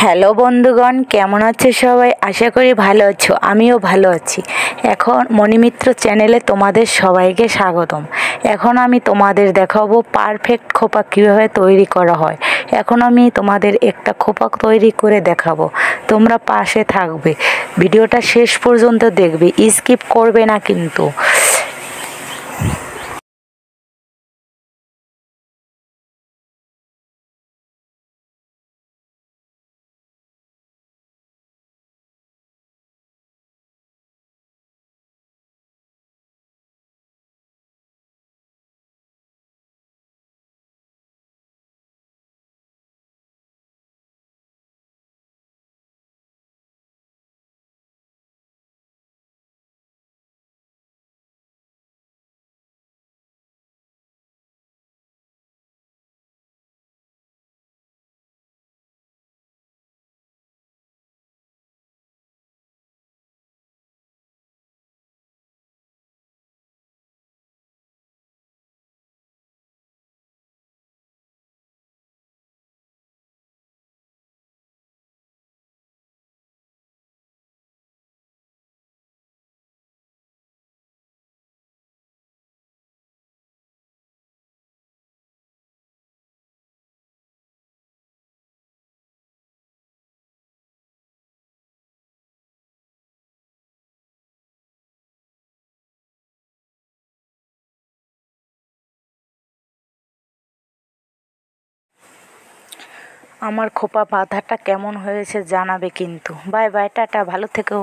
Hello বন্ধুগণ, কেমন আছো সবাই? আশা করি ভালো আছো। আমিও ভালো আছি। এখন মণিমিত্র চ্যানেলে তোমাদের সবাইকে স্বাগতম। এখন আমি তোমাদের দেখাবো পারফেক্ট খোপা কীভাবে তৈরি করা হয়। এখন আমি তোমাদের একটা খোপা তৈরি করে দেখাবো, তোমরা পাশে থাকবে, ভিডিওটা শেষ পর্যন্ত দেখবে, স্কিপ করবে না কিন্তু। আমার খোপা বাঁধাটা কেমন হয়েছে জানাবে কিন্তু। বাই বাই, টাটা, ভালো থেকো।